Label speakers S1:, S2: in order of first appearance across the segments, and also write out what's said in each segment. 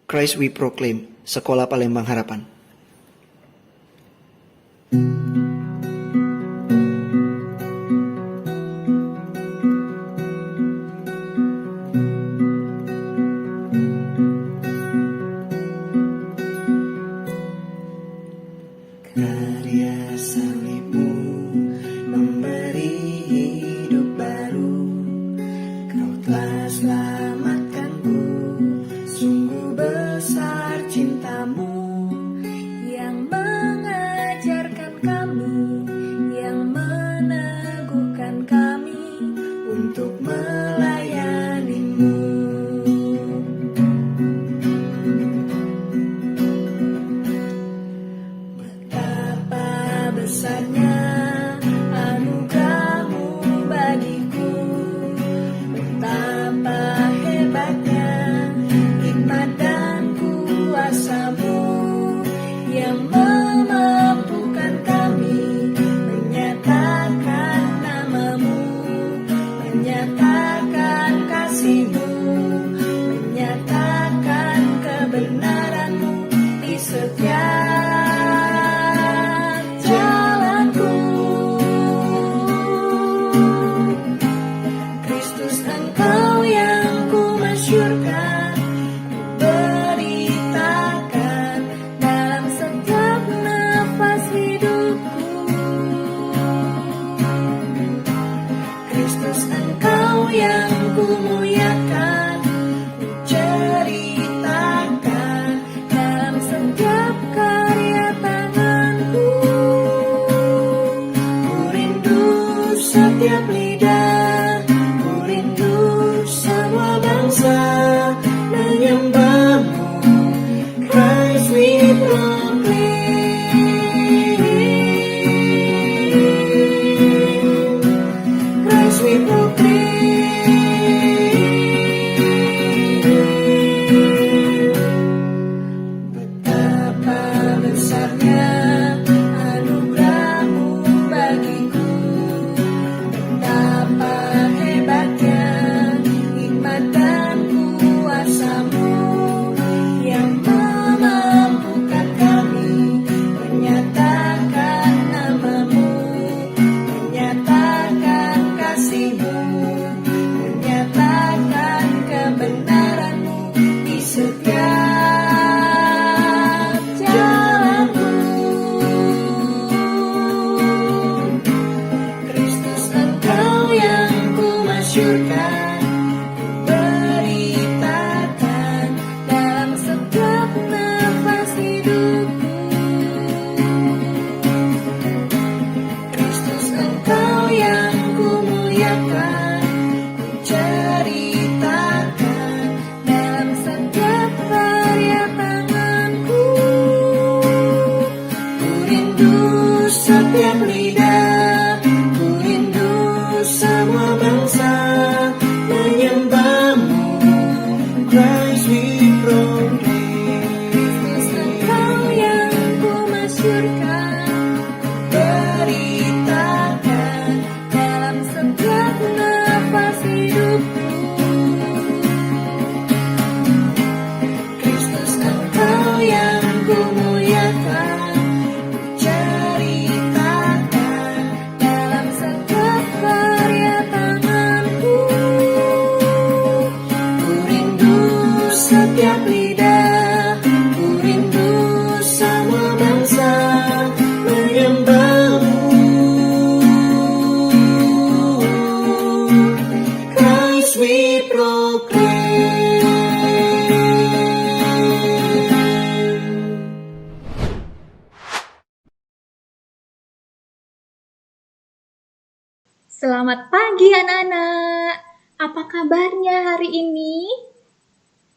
S1: Christ We Proclaim, Sekolah Palembang Harapan. Karya salibmu memberi hidup baru, Kau telah selamatkanku, sungguh besar cintamu,
S2: yang mengajarkan kami, yang meneguhkan kami
S1: untuk melayanimu. Betapa besarnya anugerahmu bagiku, betapa hebatnya hikmat dan kuasamu,
S2: yang memampukan kami menyatakan namamu, menyatakan kasihmu, menyatakan kebenaranmu di setiap jalanku. Kristus, Engkau yang ku masyurkan, beritakan dalam setiap nafas hidupku. Kristus, Engkau yang ku muliakan, ku ceritakan dalam setiap karya tanganku. Ku rindu setiap lidah, ku rindu semua bangsa menyembahmu. Christ we proclaim, Christ we proclaim. Betapa besarnya anugerahmu bagiku, betapa hebatnya hikmat dan kuasamu, yang memampukan kami menyatakan namamu, menyatakan kasihmu, menyatakan kebenaranmu di setiap jalanku. Kristus, Engkau yang ku masyurkan, beritakan dalam setiap nafas hidupku. Kristus, Engkau yang ku muliakan, ku ceritakan dalam setiap karya tanganku. Ku rindu setiap lidah, ku rindu semua bangsa menyembahmu. Christ we proclaim. Kristus, Engkau yang ku masyurkan, beritakan dalam setiap nafas hidupku. Kristus, Engkau yang ku muliakan, ku ceritakan dalam setiap karya tanganku. Ku rindu setiap lidah, ku rindu semua bangsa menyembahmu. Christ we proclaim. Selamat pagi anak-anak. Apa kabarnya hari ini?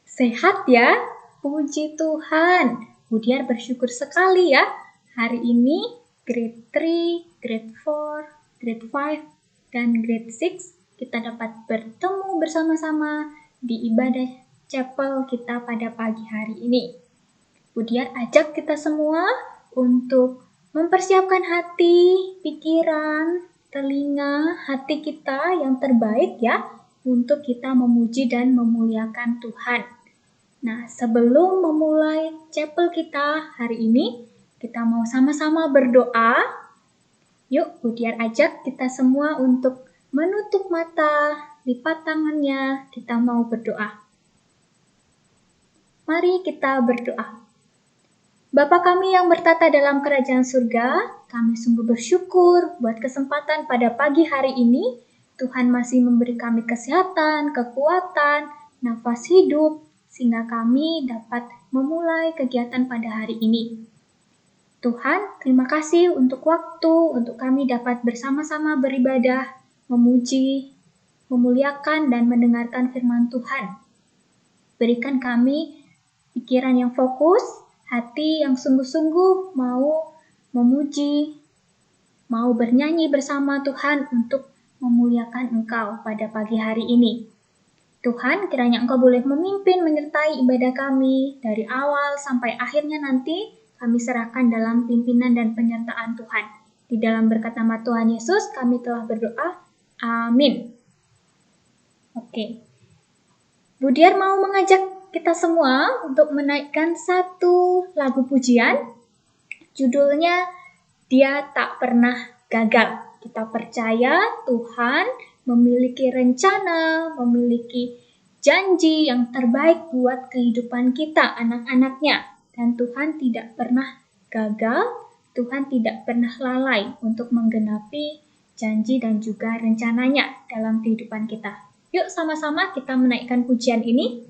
S2: Sehat ya? Puji Tuhan. Budiar bersyukur sekali ya. Hari ini grade 3, grade 4, grade 5, dan grade 6 kita dapat bertemu bersama-sama di ibadah chapel kita pada pagi hari ini. Budiar ajak kita semua untuk mempersiapkan hati, pikiran, telinga, hati kita yang terbaik ya, untuk kita memuji dan memuliakan Tuhan. Nah, sebelum memulai chapel kita hari ini, kita mau sama-sama berdoa. Yuk, Budiar ajak kita semua untuk menutup mata, lipat tangannya, kita mau berdoa. Mari kita berdoa. Bapa kami yang bertata dalam kerajaan surga, kami sungguh bersyukur buat kesempatan pada pagi hari ini. Tuhan masih memberi kami kesehatan, kekuatan, nafas hidup, sehingga kami dapat memulai kegiatan pada hari ini. Tuhan, terima kasih untuk waktu, untuk kami dapat bersama-sama beribadah, memuji, memuliakan, dan mendengarkan firman Tuhan. Berikan kami pikiran yang fokus, hati yang sungguh-sungguh mau memuji, mau bernyanyi bersama Tuhan untuk memuliakan Engkau pada pagi hari ini. Tuhan, kiranya Engkau boleh memimpin, menyertai ibadah kami dari awal sampai akhirnya nanti kami serahkan dalam pimpinan dan penyertaan Tuhan. Di dalam berkat nama Tuhan Yesus kami telah berdoa. Amin. Oke. Budiar mau mengajak kita semua untuk menaikkan satu lagu pujian. Judulnya Dia Tak Pernah Gagal. Kita percaya Tuhan memiliki rencana, memiliki janji yang terbaik buat kehidupan kita, anak-anaknya. Dan Tuhan tidak pernah gagal, Tuhan tidak pernah lalai untuk menggenapi janji dan juga rencananya dalam kehidupan kita. Yuk sama-sama kita menaikkan pujian ini.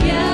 S3: Dia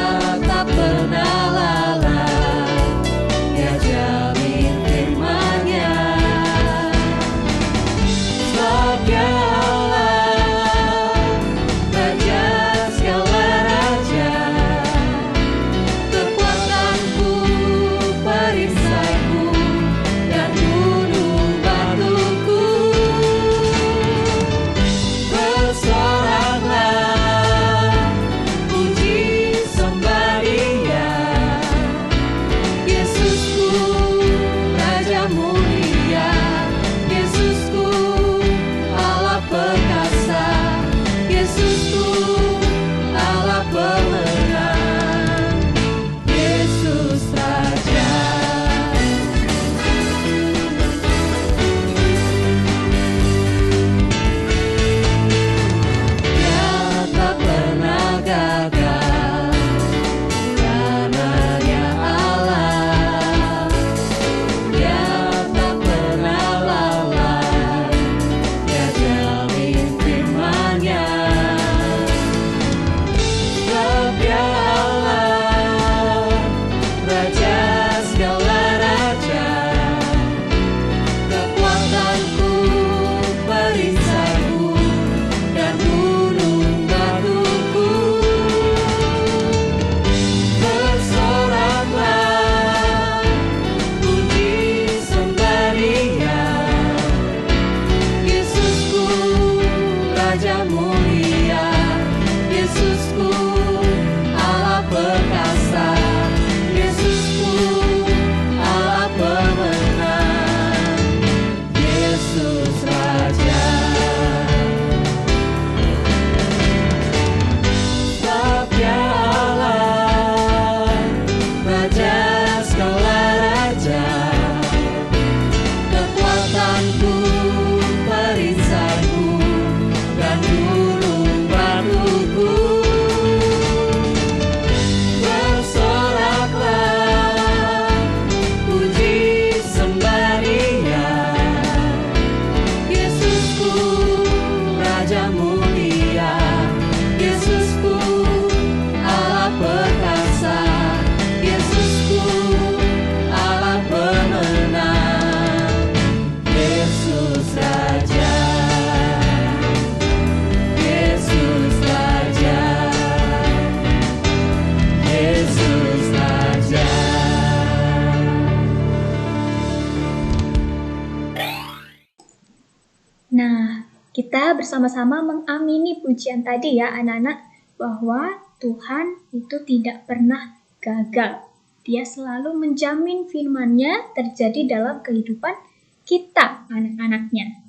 S2: Kita bersama-sama mengamini pujian tadi ya anak-anak, bahwa Tuhan itu tidak pernah gagal. Dia selalu menjamin firman-Nya terjadi dalam kehidupan kita, anak-anaknya.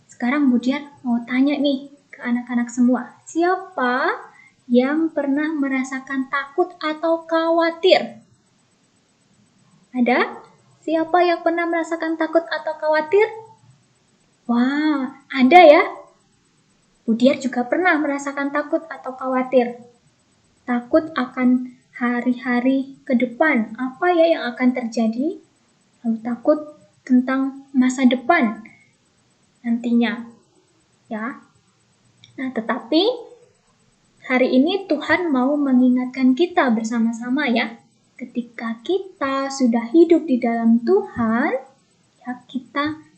S2: Sekarang Budiar mau tanya nih ke anak-anak semua, siapa yang pernah merasakan takut atau khawatir? Ada? Siapa yang pernah merasakan takut atau khawatir? Wah, ada ya? Budiar juga pernah merasakan takut atau khawatir. Takut akan hari-hari ke depan, apa ya yang akan terjadi? Lalu takut tentang masa depan nantinya. Ya. Nah, tetapi hari ini Tuhan mau mengingatkan kita bersama-sama ya. Ketika kita sudah hidup di dalam Tuhan, ya kita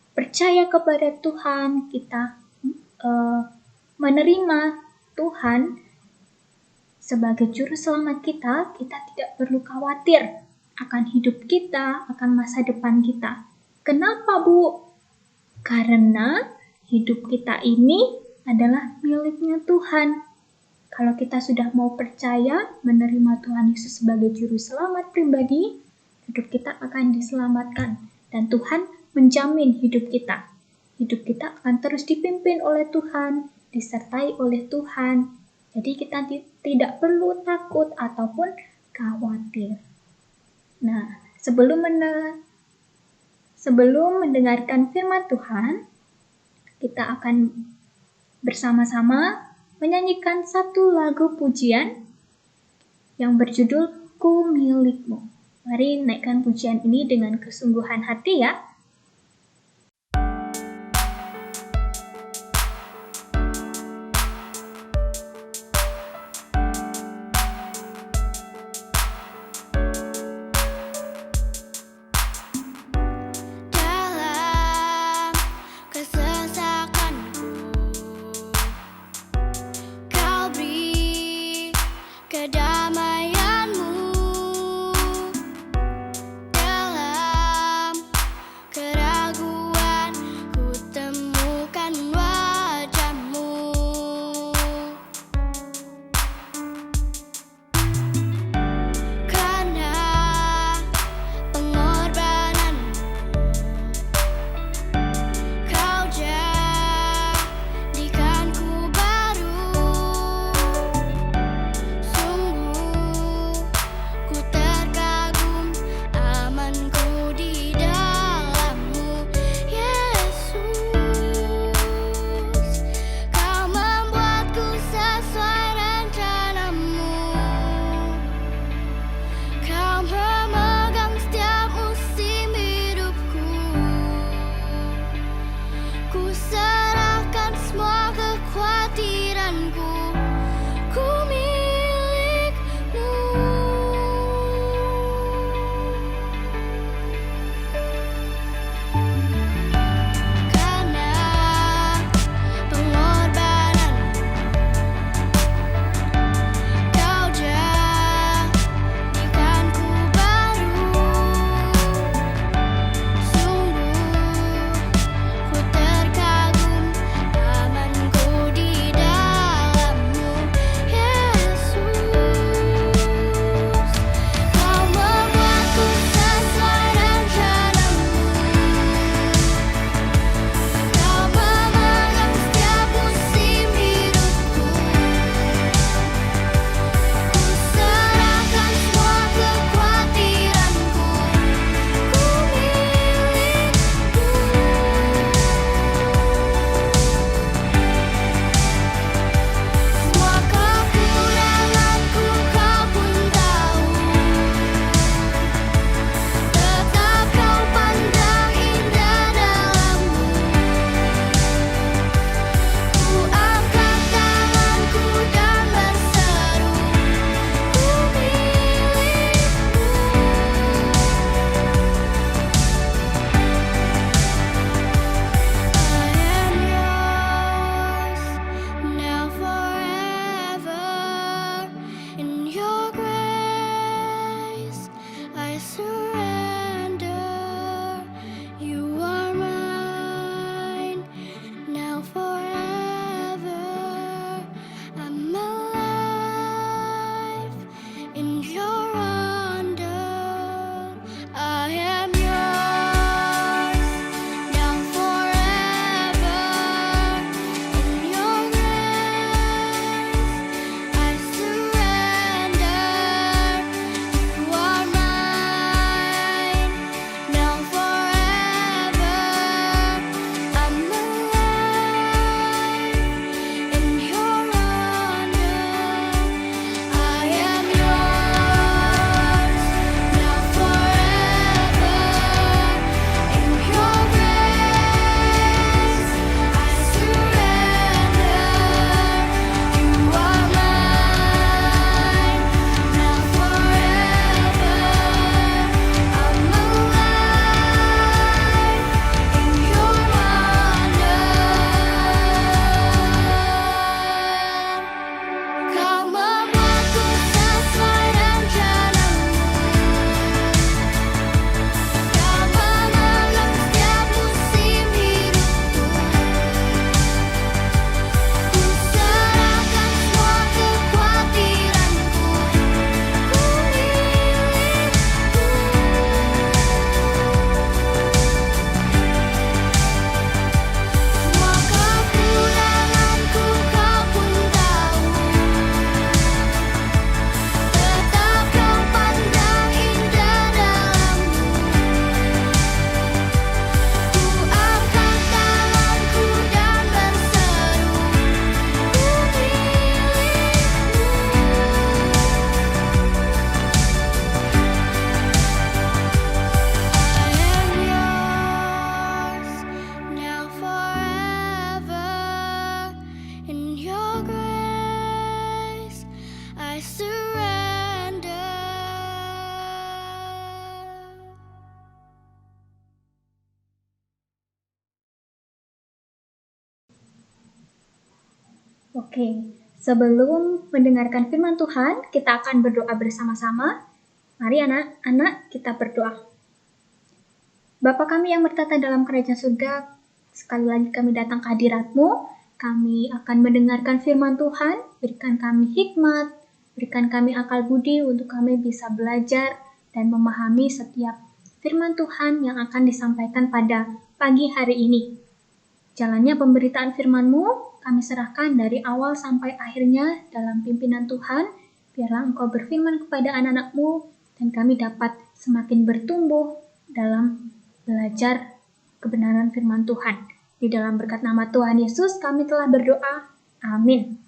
S2: percaya kepada Tuhan, kita menerima Tuhan sebagai juru selamat kita, kita tidak perlu khawatir akan hidup kita, akan masa depan kita. Kenapa, Bu? Karena hidup kita ini adalah miliknya Tuhan. Kalau kita sudah mau percaya, menerima Tuhan Yesus sebagai juru selamat pribadi, hidup kita akan diselamatkan. Dan Tuhan menjamin hidup kita. Hidup kita akan terus dipimpin oleh Tuhan, disertai oleh Tuhan. Jadi kita tidak perlu takut ataupun khawatir. Nah, sebelum mendengarkan firman Tuhan, kita akan bersama-sama menyanyikan satu lagu pujian yang berjudul Ku Milikmu. Mari naikkan pujian ini dengan kesungguhan hati ya.
S3: Dalam kesesakanku, Kau beri kedamaian-Mu. Dalam keraguan, ku temukan wajah-Mu. Karena pengorbanan-Mu, Kau jadikanku baru. Sungguh I surrender.
S2: Oke, sebelum mendengarkan firman Tuhan, kita akan berdoa bersama-sama. Mari anak-anak kita berdoa. Bapa kami yang bertata dalam kerajaan surga, sekali lagi kami datang ke hadirat-Mu. Kami akan mendengarkan firman Tuhan, berikan kami hikmat, berikan kami akal budi untuk kami bisa belajar dan memahami setiap firman Tuhan yang akan disampaikan pada pagi hari ini. Jalannya pemberitaan firman-Mu, kami serahkan dari awal sampai akhirnya dalam pimpinan Tuhan. Biarlah Engkau berfirman kepada anak-anak-Mu dan kami dapat semakin bertumbuh dalam belajar kebenaran firman Tuhan. Di dalam berkat nama Tuhan Yesus kami telah berdoa. Amin.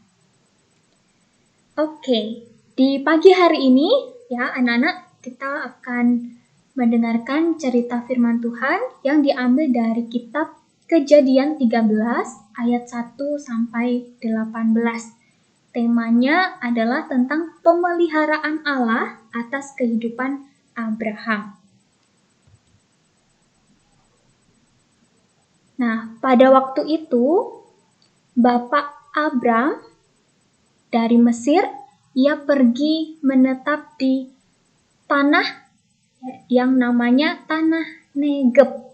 S2: Oke, di pagi hari ini ya anak-anak kita akan mendengarkan cerita firman Tuhan yang diambil dari kitab Kejadian 13 ayat 1 sampai 18. Temanya adalah tentang pemeliharaan Allah atas kehidupan Abraham. Nah, pada waktu itu Bapak Abram dari Mesir, ia pergi menetap di tanah yang namanya tanah Negeb.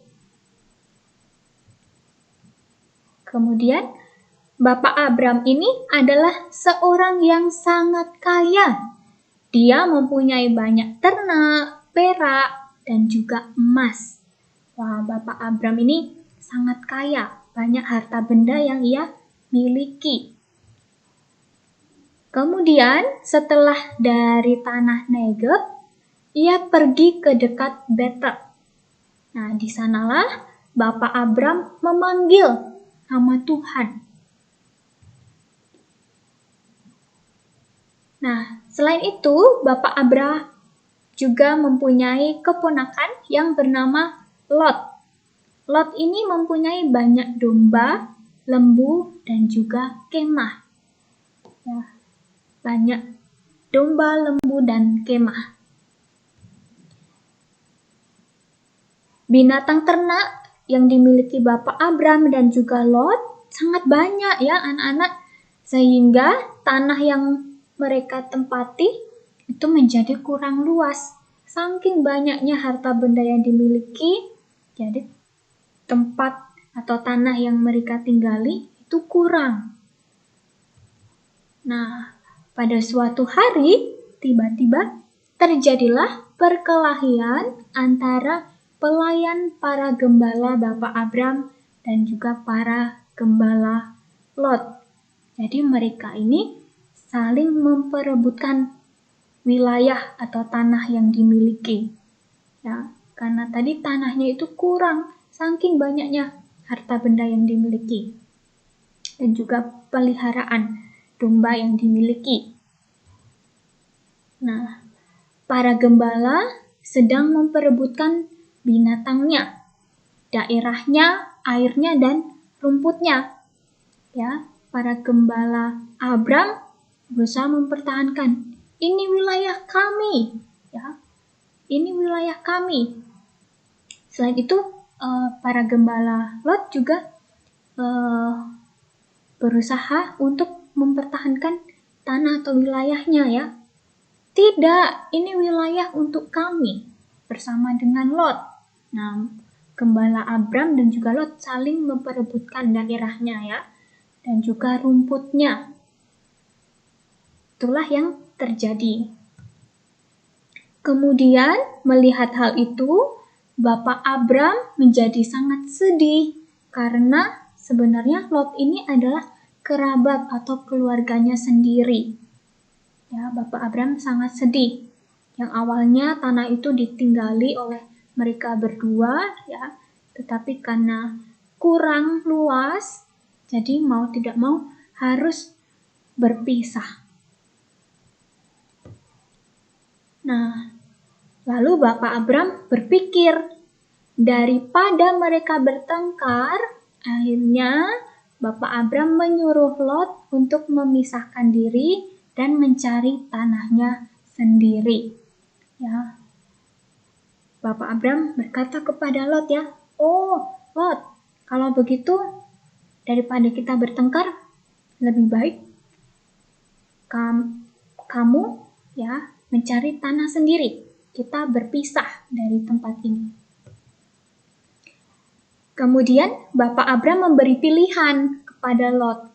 S2: Kemudian, Bapak Abram ini adalah seorang yang sangat kaya. Dia mempunyai banyak ternak, perak, dan juga emas. Wah, Bapak Abram ini sangat kaya, banyak harta benda yang ia miliki. Kemudian, setelah dari tanah Negeb, ia pergi ke dekat Betel. Nah, di sanalah Bapak Abram memanggil nama Tuhan. Nah, selain itu, Bapak Abram juga mempunyai keponakan yang bernama Lot. Lot ini mempunyai banyak domba, lembu, dan juga kemah. Ya, banyak domba, lembu, dan kemah. Binatang ternak yang dimiliki Bapak Abram dan juga Lot sangat banyak ya anak-anak, sehingga tanah yang mereka tempati itu menjadi kurang luas. Saking banyaknya harta benda yang dimiliki, jadi tempat atau tanah yang mereka tinggali itu kurang. Nah, pada suatu hari tiba-tiba terjadilah perkelahian antara pelayan para gembala Bapak Abram dan juga para gembala Lot. Jadi mereka ini saling memperebutkan wilayah atau tanah yang dimiliki. Ya, karena tadi tanahnya itu kurang, saking banyaknya harta benda yang dimiliki. Dan juga peliharaan domba yang dimiliki. Nah, para gembala sedang memperebutkan binatangnya, daerahnya, airnya, dan rumputnya. Ya, para gembala Abram berusaha mempertahankan, ini wilayah kami, ya, ini wilayah kami. Selain itu, para gembala Lot juga berusaha untuk mempertahankan tanah atau wilayahnya ya. Tidak, ini wilayah untuk kami bersama dengan Lot. Nah, gembala Abram dan juga Lot saling memperebutkan daerahnya ya, dan juga rumputnya. Itulah yang terjadi. Kemudian melihat hal itu, Bapak Abram menjadi sangat sedih karena sebenarnya Lot ini adalah kerabat atau keluarganya sendiri. Ya, Bapak Abram sangat sedih. Yang awalnya tanah itu ditinggali oleh mereka berdua, ya, tetapi karena kurang luas, jadi mau tidak mau harus berpisah. Nah, lalu Bapak Abram berpikir, daripada mereka bertengkar, akhirnya Bapak Abram menyuruh Lot untuk memisahkan diri dan mencari tanahnya sendiri. Ya. Bapak Abram berkata kepada Lot ya, "Oh, Lot, kalau begitu daripada kita bertengkar, lebih baik kamu ya mencari tanah sendiri. Kita berpisah dari tempat ini." Kemudian Bapak Abram memberi pilihan kepada Lot.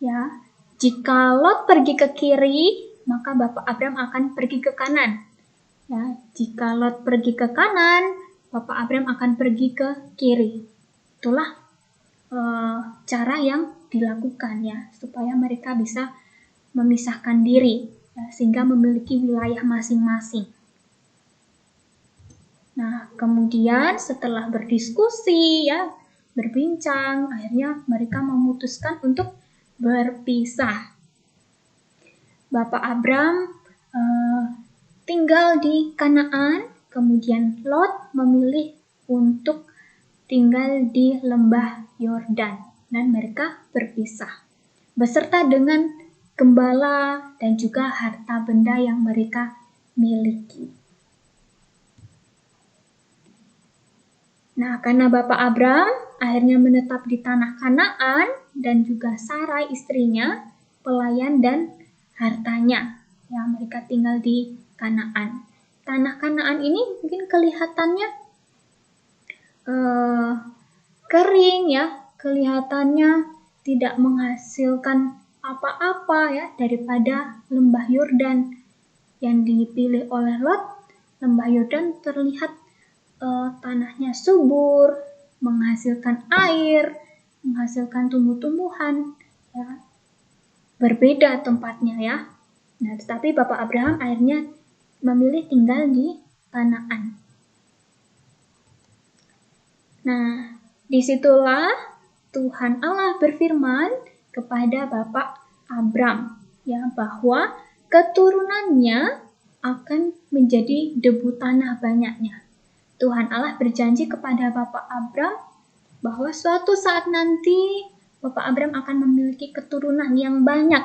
S2: Ya, jika Lot pergi ke kiri, maka Bapak Abram akan pergi ke kanan. Ya, jika Lot pergi ke kanan, Bapak Abram akan pergi ke kiri. Itulah cara yang dilakukan ya, supaya mereka bisa memisahkan diri, ya, sehingga memiliki wilayah masing-masing. Nah, kemudian setelah berdiskusi ya, berbincang, akhirnya mereka memutuskan untuk berpisah. Bapak Abram tinggal di Kanaan, kemudian Lot memilih untuk tinggal di lembah Yordan, dan mereka berpisah beserta dengan gembala dan juga harta benda yang mereka miliki. Nah, karena Bapak Abram akhirnya menetap di tanah Kanaan dan juga Sarai istrinya, pelayan dan hartanya, ya mereka tinggal di Kanaan. Tanah Kanaan ini mungkin kelihatannya kering ya, kelihatannya tidak menghasilkan apa-apa ya daripada lembah Yordan yang dipilih oleh Lot. Lembah Yordan terlihat tanahnya subur, menghasilkan air, menghasilkan tumbuh-tumbuhan, ya. Berbeda tempatnya ya. Nah, tetapi Bapak Abraham akhirnya memilih tinggal di Kanaan. Nah, disitulah Tuhan Allah berfirman kepada Bapak Abram ya, bahwa keturunannya akan menjadi debu tanah banyaknya. Tuhan Allah berjanji kepada Bapak Abram bahwa suatu saat nanti Bapak Abram akan memiliki keturunan yang banyak,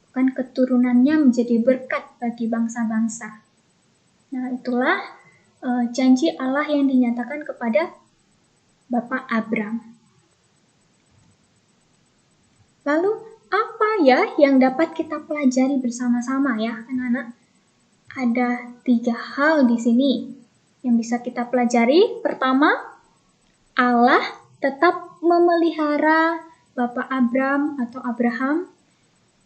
S2: bahkan keturunannya menjadi berkat bagi bangsa-bangsa. Nah, itulah janji Allah yang dinyatakan kepada Bapak Abram. Lalu apa ya yang dapat kita pelajari bersama-sama ya, anak-anak? Ada 3 hal di sini yang bisa kita pelajari. Pertama, Allah tetap memelihara Bapak Abram atau Abraham.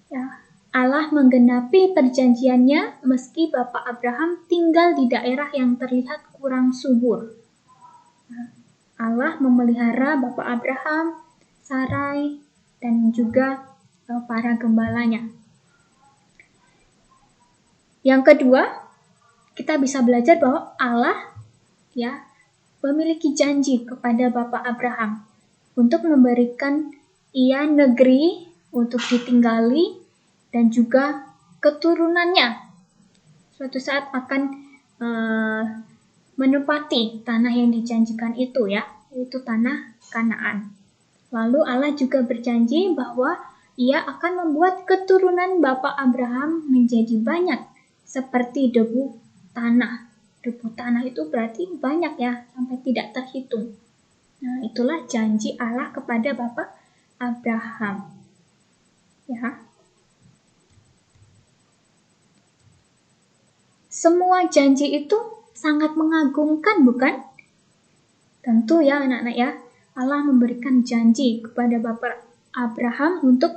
S2: Ya, Allah menggenapi perjanjiannya meski Bapak Abraham tinggal di daerah yang terlihat kurang subur. Allah memelihara Bapak Abraham, Sarai, dan juga para gembalanya. Yang kedua, kita bisa belajar bahwa Allah ya memiliki janji kepada Bapak Abraham untuk memberikan ia negeri untuk ditinggali dan juga keturunannya suatu saat akan menempati tanah yang dijanjikan itu ya, yaitu tanah Kanaan. Lalu Allah juga berjanji bahwa ia akan membuat keturunan Bapak Abraham menjadi banyak seperti debu tanah. Debu tanah itu berarti banyak ya, sampai tidak terhitung. Nah, itulah janji Allah kepada Bapak Abraham. Ya. Semua janji itu sangat mengagumkan, bukan? Tentu ya anak-anak ya, Allah memberikan janji kepada Bapak Abraham untuk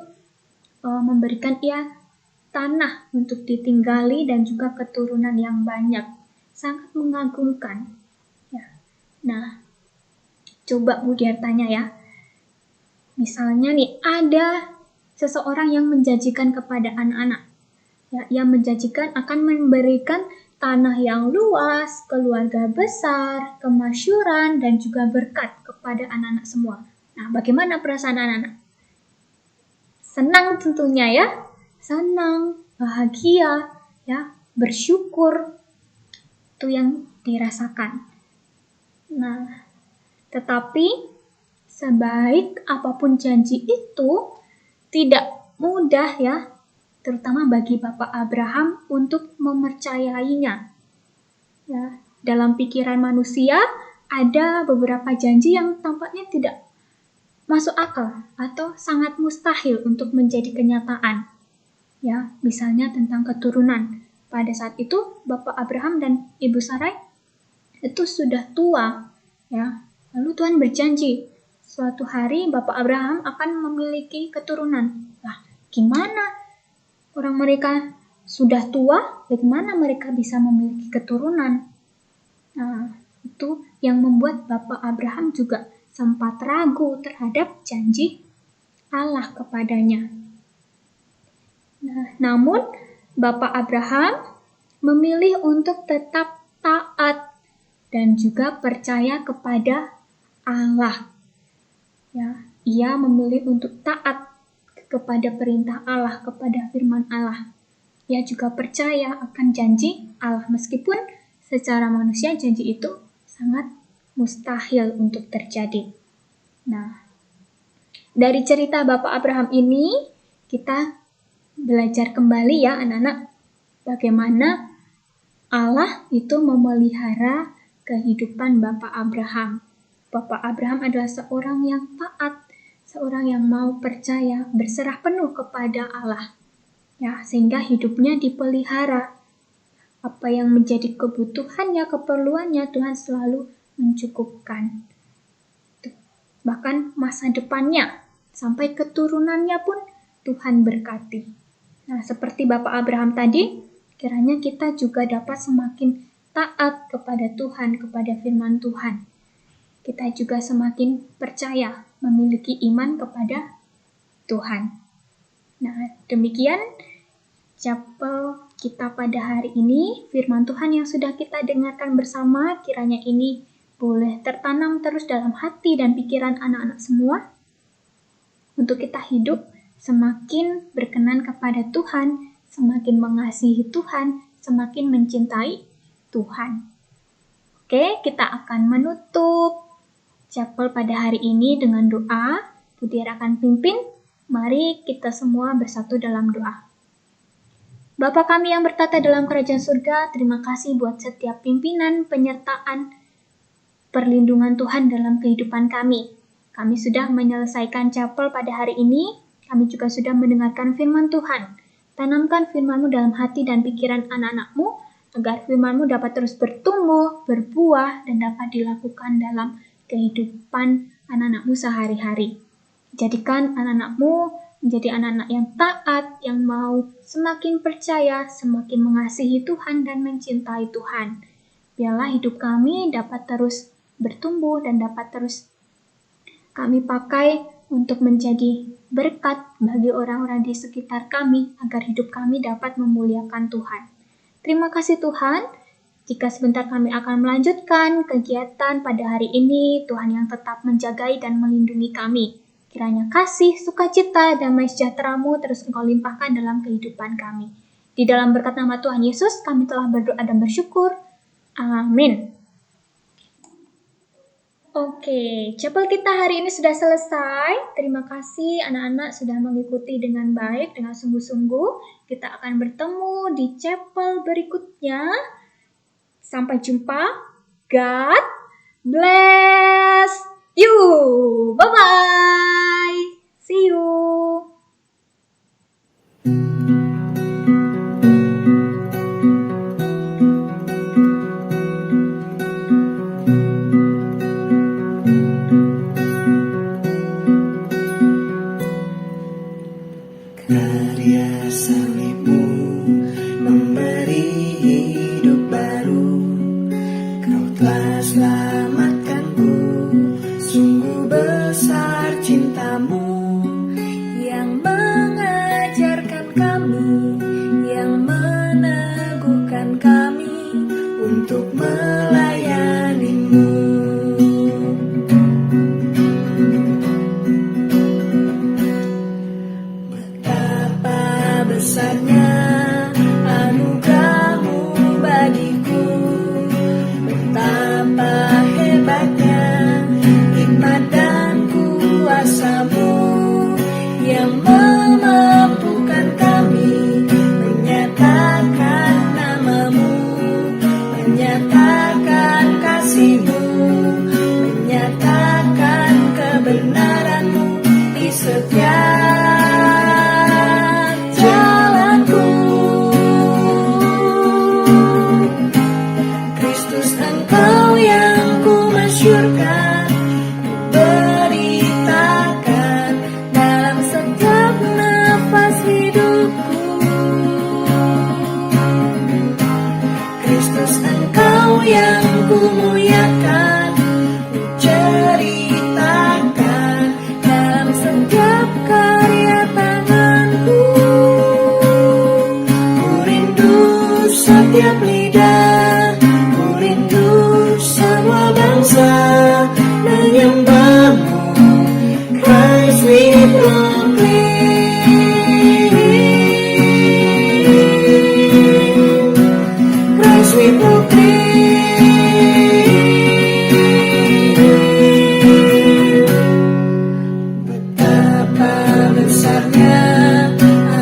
S2: memberikan ia tanah untuk ditinggali dan juga keturunan yang banyak. Sangat mengagumkan. Ya. Nah, coba Budiar tanya ya. Misalnya nih, ada seseorang yang menjanjikan kepada anak-anak. Ya, yang menjanjikan akan memberikan tanah yang luas, keluarga besar, kemasyhuran, dan juga berkat kepada anak-anak semua. Nah, bagaimana perasaan anak-anak? Senang tentunya ya. Senang, bahagia, ya, bersyukur. Itu yang dirasakan. Nah, tetapi sebaik apapun janji itu tidak mudah ya. terutama bagi Bapak Abraham untuk mempercayainya. Ya, dalam pikiran manusia ada beberapa janji yang tampaknya tidak masuk akal atau sangat mustahil untuk menjadi kenyataan. Ya, misalnya tentang keturunan. Pada saat itu Bapak Abraham dan Ibu Sarai itu sudah tua, ya. Lalu Tuhan berjanji suatu hari Bapak Abraham akan memiliki keturunan. Nah, gimana orang mereka sudah tua, bagaimana mereka bisa memiliki keturunan? Nah, itu yang membuat Bapak Abraham juga sempat ragu terhadap janji Allah kepadanya. Nah, namun Bapak Abraham memilih untuk tetap taat dan juga percaya kepada Allah. Ya, ia memilih untuk taat kepada perintah Allah, kepada firman Allah. Ia juga percaya akan janji Allah meskipun secara manusia janji itu sangat mustahil untuk terjadi. Nah, dari cerita Bapak Abraham ini kita belajar kembali ya anak-anak bagaimana Allah itu memelihara kehidupan Bapak Abraham. Bapak Abraham adalah seorang yang taat, seorang yang mau percaya, berserah penuh kepada Allah. Ya, sehingga hidupnya dipelihara. Apa yang menjadi kebutuhannya, keperluannya, Tuhan selalu mencukupkan. Bahkan masa depannya, sampai keturunannya pun Tuhan berkati. Nah, seperti Bapak Abraham tadi, kiranya kita juga dapat semakin taat kepada Tuhan, kepada firman Tuhan. Kita juga semakin percaya, memiliki iman kepada Tuhan. Nah, demikian chapel kita pada hari ini. Firman Tuhan yang sudah kita dengarkan bersama, kiranya ini boleh tertanam terus dalam hati dan pikiran anak-anak semua. Untuk kita hidup semakin berkenan kepada Tuhan, semakin mengasihi Tuhan, semakin mencintai Tuhan. Oke, kita akan menutup chapel pada hari ini dengan doa. Budiar akan pimpin. Mari kita semua bersatu dalam doa. Bapa kami yang bertata dalam kerajaan surga, terima kasih buat setiap pimpinan, penyertaan, perlindungan Tuhan dalam kehidupan kami. Kami sudah menyelesaikan chapel pada hari ini. Kami juga sudah mendengarkan firman Tuhan. Tanamkan firman-Mu dalam hati dan pikiran anak-anak-Mu, agar firman-Mu dapat terus bertumbuh, berbuah, dan dapat dilakukan dalam kehidupan anak-anak-Mu sehari-hari. Jadikan anak-anak-Mu menjadi anak-anak yang taat, yang mau semakin percaya, semakin mengasihi Tuhan dan mencintai Tuhan. Biarlah hidup kami dapat terus bertumbuh dan dapat terus kami pakai untuk menjadi berkat bagi orang-orang di sekitar kami, agar hidup kami dapat memuliakan Tuhan. Terima kasih Tuhan. Jika sebentar kami akan melanjutkan kegiatan pada hari ini, Tuhan yang tetap menjagai dan melindungi kami. Kiranya kasih, sukacita, damai sejahtera-Mu terus Engkau limpahkan dalam kehidupan kami. Di dalam berkat nama Tuhan Yesus, kami telah berdoa dan bersyukur. Amin. Oke, chapel kita hari ini sudah selesai. Terima kasih anak-anak sudah mengikuti dengan baik, dengan sungguh-sungguh. Kita akan bertemu di chapel berikutnya. Sampai jumpa. God bless you. Bye-bye. See you.
S1: Karya senimu memberi hidup baru. Kau telah selamatkanku, sungguh besar cintamu yang Kristus Engkau yang kumuliakan, ku ceritakan dalam setiap karya tanganku. Ku rindu setiap lidah, ku rindu semua bangsa menyembahmu. Christ we proclaim, Christ we proclaim. Betapa besarnya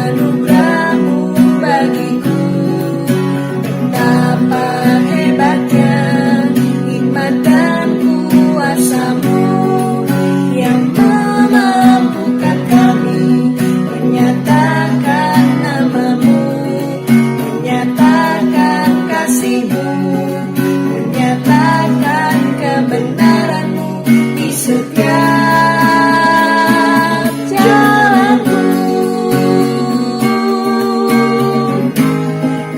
S1: anugerahmu bagiku, betapa hebatnya hikmat dan kuasa-Mu yang memampukan kami menyatakan nama-Mu, menyatakan kasih-Mu, menyatakan kebenaran-Mu di setiap jalanku.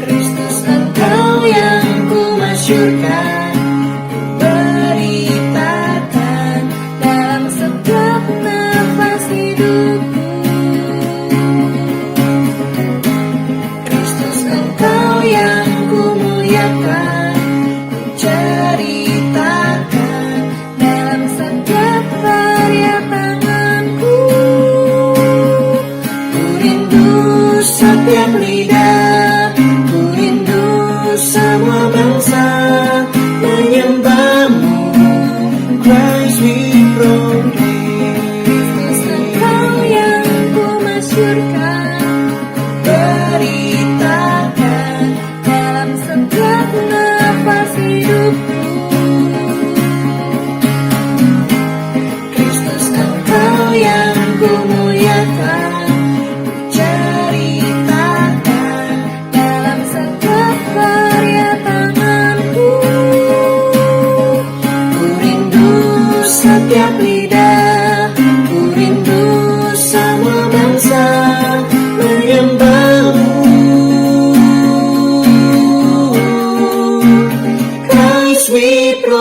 S1: Kristus Engkau yang ku masyurkan, ku beritakan dalam setiap nafas hidupku. Kristus Engkau yang ku muliakan, ku ceritakan dalam setiap karya tanganku. Ku rindu setiap lidah, ku rindu semua bangsa menyembahmu. Christ we proclaim. Kristus Engkau yang ku masyurkan, beritakan dalam setiap nafas hidupku. Kristus Engkau yang ku muliakan, ku ceritakan dalam setiap karya tanganku. Ku rindu setiap lidah, ku rindu semua bangsa menyembahmu. Christ we proclaim.